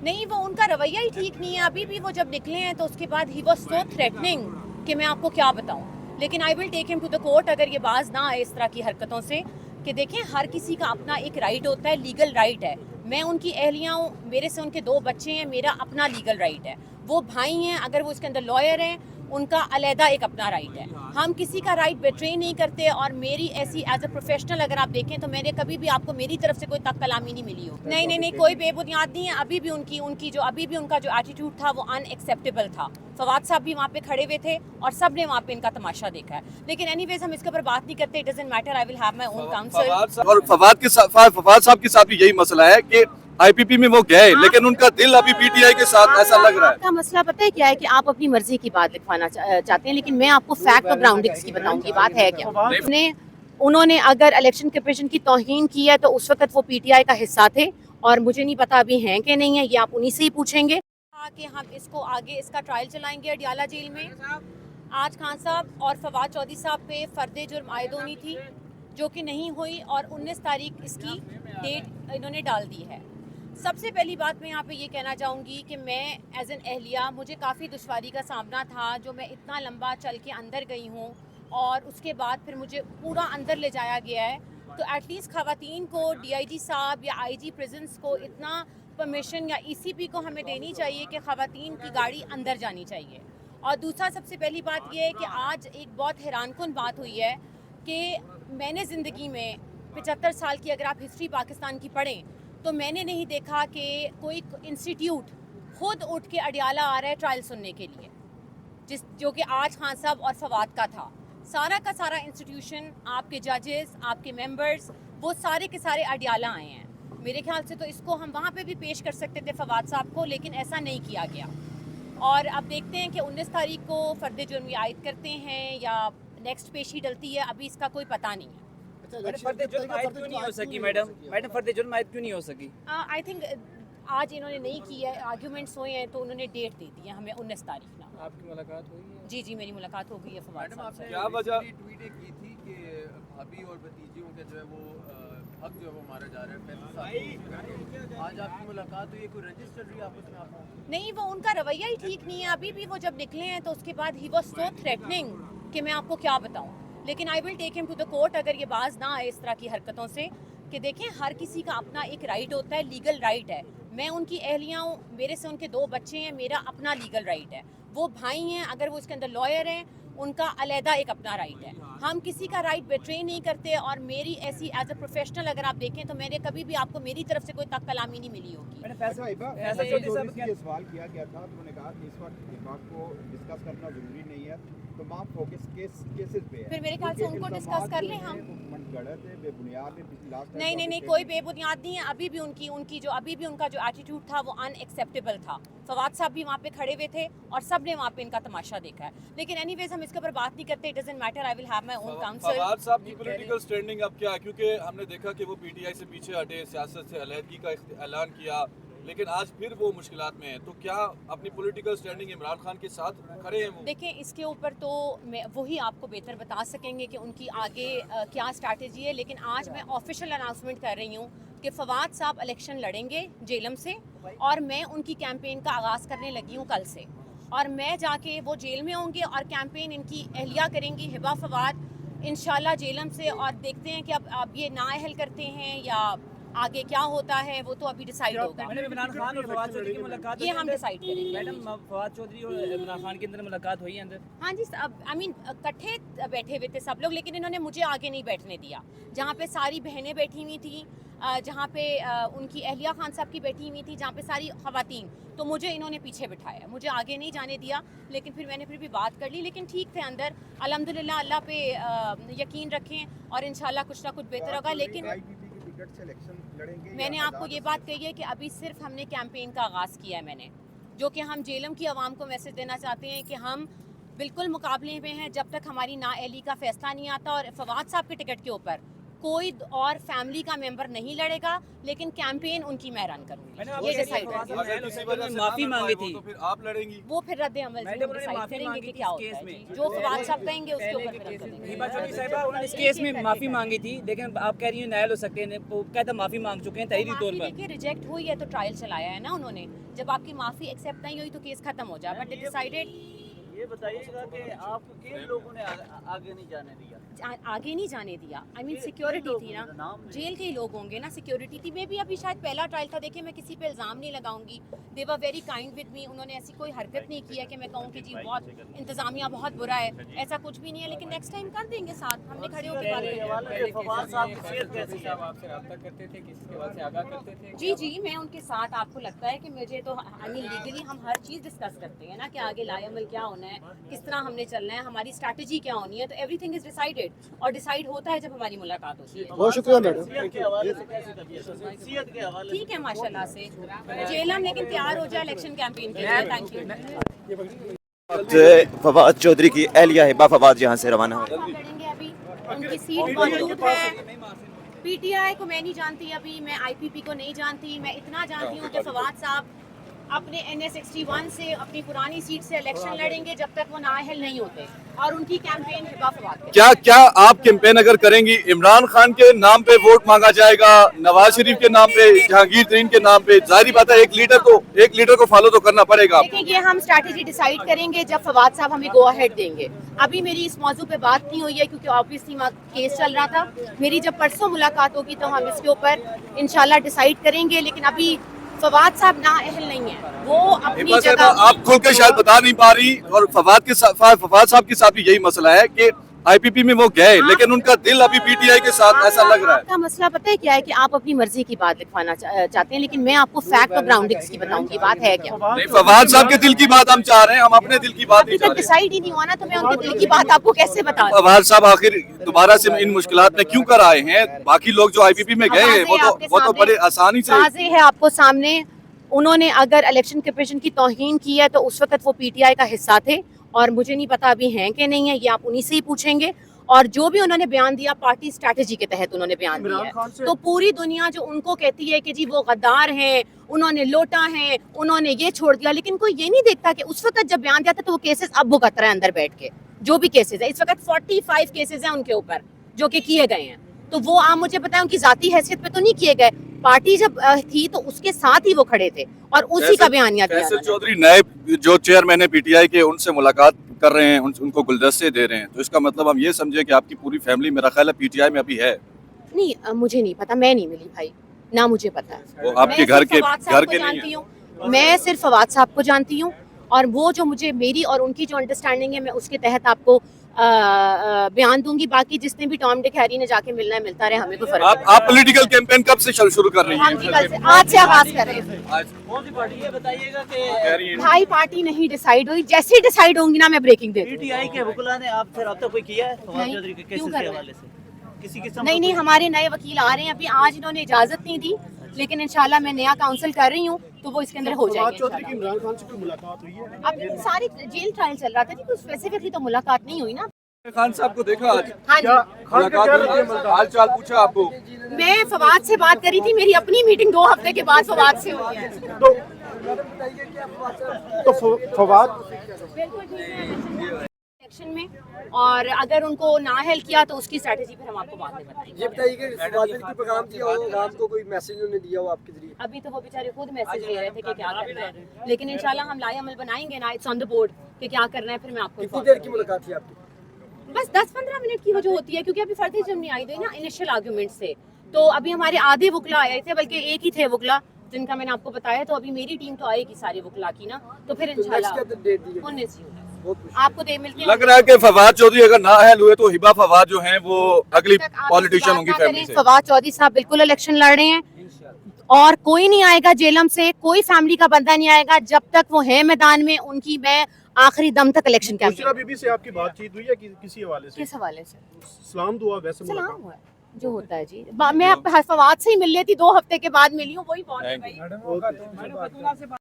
نہیں وہ ان کا رویہ ہی ٹھیک نہیں ہے. ابھی بھی وہ جب نکلے ہیں تو اس کے بعد ہی واز سو تھریٹننگ کہ میں آپ کو کیا بتاؤں. لیکن آئی ول ٹیک ہم ٹو دا کورٹ اگر یہ باز نہ آئے اس طرح کی حرکتوں سے. کہ دیکھیں ہر کسی کا اپنا ایک رائٹ ہوتا ہے, لیگل رائٹ ہے. میں ان کی اہلیہ ہوں, میرے سے ان کے 2 بچے ہیں, میرا اپنا لیگل رائٹ ہے. وہ بھائی ہیں, اگر وہ اس کے اندر لائر ہیں, ان کا علیحدہ ایک اپنا رائٹ ہے. ہم کسی کا رائٹ بیٹرے نہیں کرتے. اور میری ایسی ایز اے پروفیشنل اگر آپ دیکھیں تو میں نے کبھی بھی آپ کو میری طرف سے کوئی تک کلامی نہیں ملی ہو. نہیں کوئی بے بنیاد نہیں ہے. ابھی بھی ان کا جو ایٹیٹیوڈ تھا وہ ان ایکسیپٹیبل تھا. فواد صاحب بھی وہاں پہ کھڑے ہوئے تھے اور سب نے وہاں پہ ان کا تماشا دیکھا ہے. لیکن اینی ویز ہم اس کے اوپر بات نہیں کرتے. It doesn't matter. I will have my own council. اور فواد صاحب کے ساتھ بھی یہی مسئلہ ہے کہ آئی پی پی میں وہ گئے لیکن ان کا دل ابھی پی ٹی آئی کے ساتھ ایسا لگ رہا ہے. آپ کا مسئلہ پتہ ہے کیا ہے کہ آپ اپنی مرضی کی بات لکھوانا چاہتے ہیں, لیکن میں آپ کو فیکٹ اور گراؤنڈنگز کی بتاؤں گی. بات ہے کیا, انہوں نے اگر الیکشن کمیشن کی توہین کی ہے تو اس وقت وہ پی ٹی آئی کا حصہ تھے, اور مجھے نہیں پتا ابھی ہیں کہ نہیں ہے, یہ آپ انہی سے ہی پوچھیں گے. کہ ہم اس کو آگے اس کا ٹرائل چلائیں گے اڈیالہ جیل میں. آج خان صاحب اور فواد چودھری صاحب پہ فرد جرم عائد ہونی تھی جو کہ نہیں ہوئی, اور 19 تاریخ اس کی ڈیٹ انہوں نے ڈال دی ہے. سب سے پہلی بات میں یہاں پہ یہ کہنا چاہوں گی کہ میں ایز این اہلیہ مجھے کافی دشواری کا سامنا تھا, جو میں اتنا لمبا چل کے اندر گئی ہوں اور اس کے بعد پھر مجھے پورا اندر لے جایا گیا ہے. تو ایٹ لیسٹ خواتین کو ڈی آئی جی صاحب یا آئی جی پریزنس کو اتنا پرمیشن یا ای سی پی کو ہمیں دینی چاہیے کہ خواتین کی گاڑی اندر جانی چاہیے. اور دوسرا سب سے پہلی بات یہ ہے کہ آج ایک بہت حیران کن بات ہوئی ہے کہ میں نے زندگی میں 75 سال کی اگر آپ ہسٹری پاکستان کی پڑھیں تو میں نے نہیں دیکھا کہ کوئی انسٹیٹیوٹ خود اٹھ کے اڈیالہ آ رہا ہے ٹرائل سننے کے لیے, جو کہ آج خان صاحب اور فواد کا تھا. سارا کا سارا انسٹیٹیوشن, آپ کے ججز, آپ کے ممبرز, وہ سارے کے سارے اڈیالہ آئے ہیں. میرے خیال سے تو اس کو ہم وہاں پہ بھی پیش کر سکتے تھے فواد صاحب کو, لیکن ایسا نہیں کیا گیا. اور اب دیکھتے ہیں کہ 19 تاریخ کو فرد جرم عائد کرتے ہیں یا نیکسٹ پیشی ڈلتی ہے, ابھی اس کا کوئی پتہ نہیں ہے. فرد جرم عائد کیوں نہیں ہو سکی میڈم فرد جرم عائد کیوں نہیں ہو سکی؟ آئی تھنک آج انہوں نے نہیں کیا ہے, آرگیومنٹس ہوئے ہیں تو انہوں نے ڈیٹ دے دی ہے ہمیں 19 تاریخ نا. آپ کی ملاقات ہوئی ہے؟ جی میری ملاقات ہو گئی ہے فواد صاحب سے. کیا وجہ ٹویٹ کی تھی کہ بھابھی اور بھتیجیوں کے جو ہے وہ حق جو ہے وہ مارا جا رہا ہے 35 سال. آج آپ کی ملاقات ہوئی ہے, کوئی رجسٹر چل رہی ہے آپس میں آپ؟ نہیں وہ ان کا رویہ ہی ٹھیک نہیں ہے. ابھی بھی وہ جب نکلے ہیں تو اس کے بعد ہی واز سو تھریٹننگ کہ میں آپ کو کیا بتاؤں. لیکن آئی ول ٹیک ہم ٹو دا کورٹ اگر یہ باز نہ آئے اس طرح کی حرکتوں سے. کہ دیکھیں ہر کسی کا اپنا ایک رائٹ ہوتا ہے, لیگل رائٹ ہے. میں ان کی اہلیہ ہوں, میرے سے ان کے 2 بچے ہیں, میرا اپنا لیگل رائٹ ہے. وہ بھائی ہیں, اگر وہ اس کے اندر لائر ہیں, ان کا علیحدہ ایک اپنا رائٹ ہے. ہم کسی کا رائٹ بیٹرے نہیں کرتے. اور میری ایسی ایز اے پروفیشنل اگر آپ دیکھیں تو میں نے کبھی بھی آپ کو میری طرف سے کوئی تک کلامی نہیں ملی ہوگی. یہ سوال کیا گیا تھا, انہوں نے کہا کہ اس وقت اس بات کو ڈسکس کرنا ضروری نہیں ہے, تمام فوکس کیسز پہ ہے. پھر میرے خیال سے ان کو ڈسکس کر لیں ہم. بے بنیاد نہیں کوئی بے بنیاد نہیں ہے. ابھی بھی ان کا جو ایٹیٹیوڈ تھا وہ ان ایکسیپٹیبل تھا. فواد صاحب بھی وہاں پہ کھڑے ہوئے تھے اور سب نے وہاں پہ ان کا تماشا دیکھا ہے. لیکن اینی ویز ہم اس کے اوپر بات نہیں کرتے. It doesn't matter. I will have my own council. Fawad صاحب کی پولیٹیکل سٹینڈنگ اب کیا ہے, کیونکہ ہم نے دیکھا کہ وہ پی ٹی آئی سے پیچھے ہٹے, سیاست سے علیحدگی کا اعلان کیا, لیکن آج پھر وہ مشکلات میں ہیں. تو کیا اپنی پولیٹیکل سٹینڈنگ عمران خان کے ساتھ کھڑے ہیں وہ؟ دیکھیں اس کے اوپر تو وہی آپ کو بہتر بتا سکیں گے کہ ان کی آگے کیا اسٹریٹجی ہے. لیکن آج میں آفیشیل اناؤنسمنٹ کر رہی ہوں کہ فواد صاحب الیکشن لڑیں گے جیلم سے, اور میں ان کی کیمپین کا آغاز کرنے لگی ہوں کل سے. اور میں جا کے وہ جیل میں ہوں گے اور کیمپین ان کی اہلیہ کریں گی ہبا فواد انشاءاللہ جیلم سے. اور دیکھتے ہیں کہ اب یہ نااہل کرتے ہیں یا آگے کیا ہوتا ہے, وہ تو ابھی ڈیسائیڈ ہوگا. عمران خان اور فواد چودھری کی ملاقات یہ ہم ڈیسائیڈ کریں گے. میڈم فواد چودھری اور عمران خان کے اندر ملاقات ہوئی ہے اندر؟ ہاں جی, کٹھے بیٹھے ہوئے تھے سب لوگ, لیکن انہوں نے مجھے آگے نہیں بیٹھنے دیا. جہاں پہ ساری بہنیں بیٹھی ہوئی تھیں, جہاں پہ ان کی اہلیہ خان صاحب کی بیٹھی ہوئی تھی, جہاں پہ ساری خواتین, تو مجھے انہوں نے پیچھے بٹھایا, مجھے آگے نہیں جانے دیا. لیکن پھر میں نے بھی بات کر لی, لیکن ٹھیک تھے اندر. الحمدللہ اللہ پہ یقین رکھیں اور انشاءاللہ کچھ نہ کچھ بہتر ہوگا. لیکن میں نے آپ کو یہ بات کہی ہے کہ ابھی صرف ہم نے کیمپین کا آغاز کیا ہے. میں نے جو کہ ہم جیلم کی عوام کو میسج دینا چاہتے ہیں کہ ہم بالکل مقابلے میں ہیں جب تک ہماری نااہلی کا فیصلہ نہیں آتا. اور فواد صاحب کے ٹکٹ کے اوپر कोई और फैमिली का मेंबर नहीं लड़ेगा, लेकिन कैंपेन उनकी मैं रन करूंगी, ये डिसाइड है। अगर किसी वजह से माफी ना मांगी कर पाए थी। वो, तो फिर आप लड़ेंगी। वो फिर रद्द अमल मैडम, उन्होंने डिसाइड माफी करेंगे मांगी कि थी क्या इस होता केस है में। जी। जो फवाद साहब कहेंगे उसके ऊपर फिर हम करेंगे। हिबा चौधरी साहिबा उन्होंने इस केस में माफी मांगी थी, लेकिन आप कह रही हैं नायल हो सकते हैं, वो कहता माफी मांग चुके हैं तहरीरी तौर माफी पर। देखिए रिजेक्ट हुई है तो ट्रायल चलाया है ना उन्होंने। जब आपकी माफी एक्सेप्ट नहीं हुई तो केस खत्म हो जाए, बट डिसाइडेड ये बताइएगा कि आपको किन लोगों ने आगे नहीं जाने दिया? आगे नहीं जाने दिया। आई मीन सिक्योरिटी थी ना, जेल के ही लोग होंगे ना, सिक्योरिटी थी। मैं भी अभी शायद पहला ट्रायल था, देखिए मैं किसी पे इल्ज़ाम नहीं लगाऊंगी। They were very kind with me, उन्होंने ऐसी कोई हरकत नहीं की है कि मैं कहूँ कि जी बहुत इंतज़ामिया बहुत बुरा है, ऐसा कुछ भी नहीं है। लेकिन नेक्स्ट टाइम कर देंगे साथ, हमने खड़े होकर बात करेंगे। फवाद साहब की सेहत कैसी है? आपसे रब्ता करते थे, किसी के बाद से आगाह करते थे? जी जी, मैं उनके साथ, आपको लगता है कि मुझे तो आई मीन लीगली हम हर चीज़ डिस्कस करते हैं ना कि आगे लाएअमल क्या होना है, किस तरह हमने चलना है, हमारी स्ट्रैटेजी क्या होनी है। तो एवरीथिंग इज डिसाइडेड, और डिसाइड होता है जब हमारी मुलाकात होती है। बहुत शुक्रिया मैडम। सेहत के हवाले से कैसी तबीयत है? सेहत के हवाले ठीक है माशाल्लाह से। जेलम लेकिन तैयार हो जाए इलेक्शन कैंपेन के लिए। Thank you. फवाद चौधरी की एहलिया हिबा फवाद यहाँ से रवाना हो। हम लड़ेंगे अभी, उनकी सीट मौजूद है। पीटीआई को मैं नहीं जानती अभी, मैं आईपीपी को नहीं जानती। मैं इतना जानती हूँ कि फवाद साहब अपने NS61 से अपनी पुरानी सीट से इलेक्शन लड़ेंगे जब तक वो नाअहल नहीं होते, और उनकी कैंपेन हिबा फवाद पे। क्या आप कैंपेन अगर करेंगी, इमरान खान के नाम पे वोट मांगा जाएगा, नवाज शरीफ के नाम पे, जहांगीर तरीन के नाम पे? जाहिर बात है एक लीडर को फॉलो तो करना पड़ेगा। देखिए ये हम स्ट्रैटेजी डिसाइड करेंगे जब फवाद साहब हमें गो अहेड देंगे। अभी मेरी इस मौजू पे बात नहीं हुई है क्योंकि ऑब्वियसली केस चल रहा था। मेरी जब परसों मुलाकात होगी तो हम इसके ऊपर इंशाल्लाह डिसाइड करेंगे। लेकिन अभी फवाद साहब नाअहल नहीं है, वो अपनी हिबा साहिबा, जगह। आप खुल के शायद बता नहीं पा रही, और फवाद साहब के साथ भी यही मसला है कि आईपीपी में वो गए लेकिन उनका दिल अभी पीटीआई के साथ ऐसा लग रहा है। आपका मसला पता है क्या है कि आप अपनी मर्जी की बात लिखवाना चाहते हैं, लेकिन मैं आपको फैक्ट और ग्राउंडिंग्स की बताऊंगी बात है क्या। नहीं, फवाद साहब के दिल की बात हम चाह रहे हैं, हम अपने दिल की बात अभी नहीं तक चाह रहे। डिसाइड ही नहीं हुआ ना, तो मैं उनके दिल की बात आपको कैसे बता दूं? फवाद साहब आखिर दोबारा से इन मुश्किलात में क्यों कर आए हैं? बाकी लोग जो आईपीपी में गए हैं वो तो बड़े आसानी से। वाज़ेह है आपको सामने, उन्होंने अगर इलेक्शन कमीशन की तौहीन की है तो उस वक्त वो पीटीआई का हिस्सा थे, और मुझे नहीं पता अभी हैं कि नहीं है, ये आप उन्हीं से ही पूछेंगे। और जो भी उन्होंने बयान दिया पार्टी स्ट्रैटेजी के तहत उन्होंने बयान दिया है। तो पूरी दुनिया जो उनको कहती है कि जी वो गद्दार हैं, उन्होंने लोटा है, उन्होंने ये छोड़ दिया, लेकिन कोई ये नहीं देखता कि उस वक्त जब बयान दिया था तो वो केसेस अब भुगत रहे हैं अंदर बैठ के। जो भी केसेस है इस वक्त 45 केसेस हैं उनके ऊपर जो कि किए गए हैं। तो वो आप मुझे बताएं उनकी जाती हैसियत पे तो नहीं किए गए, पार्टी जब थी तो उसके साथ ही वो खड़े थे और उसी का बयानिया दिया। फैसल चौधरी नए जो चेयरमैन है पीटीआई के, उनसे मुलाकात कर रहे हैं, उनको गुलदस्ते दे रहे हैं, तो इसका मतलब हम ये समझे कि आपकी पूरी फैमिली मेरा ख्याल है पीटीआई में अभी है। नहीं मुझे नहीं पता, मैं नहीं मिली भाई, ना मुझे पता है। वो आपके घर के नहीं है। मैं सिर्फ फवाद साहब को जानती हूँ, और वो जो मुझे मेरी और उनकी जो अंडरस्टैंडिंग है मैं उसके तहत आपको बयान दूंगी। बाकी जिसने भी टॉम डिक हैरी ने जाके मिलना है मिलता रहे, हमें कोई फर्क नहीं। आप पॉलिटिकल कैंपेन कब से शुरू कर रही हम जी हैं? कल से, आज से आगाज कर रहे हैं। कौन सी पार्टी है बताइएगा कि कह रही हैं भाई पार्टी नहीं डिसाइड हुई, जैसे ही डिसाइड होंगी ना मैं ब्रेकिंग दे दूंगी। पीटीआई के वकील ने आपसे रब्ता कोई किया है फवाद नहीं, चौधरी के क्यों केसेस कर के रहे हैं? हवाले से? किसी किस्म नहीं नहीं, हमारे नए वकील आ रहे हैं अभी, आज इन्होंने इजाजत नहीं दी, लेकिन इंशाल्लाह मैं नया काउंसिल कर रही हूँ तो वो इसके अंदर हो जाएगी इंशाल्लाह। इमरान खान से कोई मुलाकात हुई है? अब सारी जेल ट्रायल चल रहा था जी, कोई स्पेसिफिकली तो मुलाकात नहीं हुई ना। खान साहब को देखा आज? हाँ जी, मुलाकात हुई, हाल चाल पूछा आपको? मैं फवाद से बात करी थी, मेरी अपनी मीटिंग 2 हफ्ते के बाद फवाद से हुई है। तो फवाद बिल्कुल ठीक है इलेक्शन में, और अगर उनको नाअहल किया तो उसकी स्ट्रैटेजी फिर हम आपको बाद में बताएंगे। ये बताइए कि फवाद ने कोई पैगाम दिया हो, रात को कोई मैसेज उन्होंने दिया हो आपके जरिए? अभी तो वो बेचारे खुद मैसेज दे रहे थे कि क्या करना है, लेकिन इंशाल्लाह हम लाए अमल बनाएंगे ना, इट्स ऑन द बोर्ड कि क्या करना है, फिर मैं आपको कितनी देर की मुलाकात थी आपकी? बस 10-15 मिनट की वो जो होती है, क्योंकि अभी फर्जी जब नहीं आई थी ना इनिशियल आर्गुमेंट से, तो अभी हमारे आधे वकला आए थे, बल्कि एक ही थे वकला जिनका मैंने आपको बताया। तो अभी मेरी टीम तो आएगी सारे वकला की ना, तो फिर इंशाल्लाह नेक्स्ट क्या डेट दी है? 19 जून है। बहुत खुशी। आपको दे मिलते हैं। लग रहा है कि फवाद चौधरी अगर नाअहल हुए तो हिबा फवाद जो हैं वो अगली तक आप पॉलिटिशियन इस होंगी बात ना फैमिली करें, से। फवाद चौधरी साहब बिल्कुल इलेक्शन लड़ रहे हैं, और कोई नहीं आएगा जेलम से, कोई फैमिली का बंदा नहीं आएगा जब तक वो है मैदान में। उनकी मैं आखिरी दम तक इलेक्शन बुशरा कैंपेन। बीबी से आपकी बातचीत हुई है किसी हवाले से? किस हवाले से? सलाम दुआ वैसे सलाम मुलाकात? हुआ है, जो होता है जी। मैं फवाद से ही मिल लेती, 2 हफ्ते के बाद मिली हूँ, वही बहुत है भाई। ओके।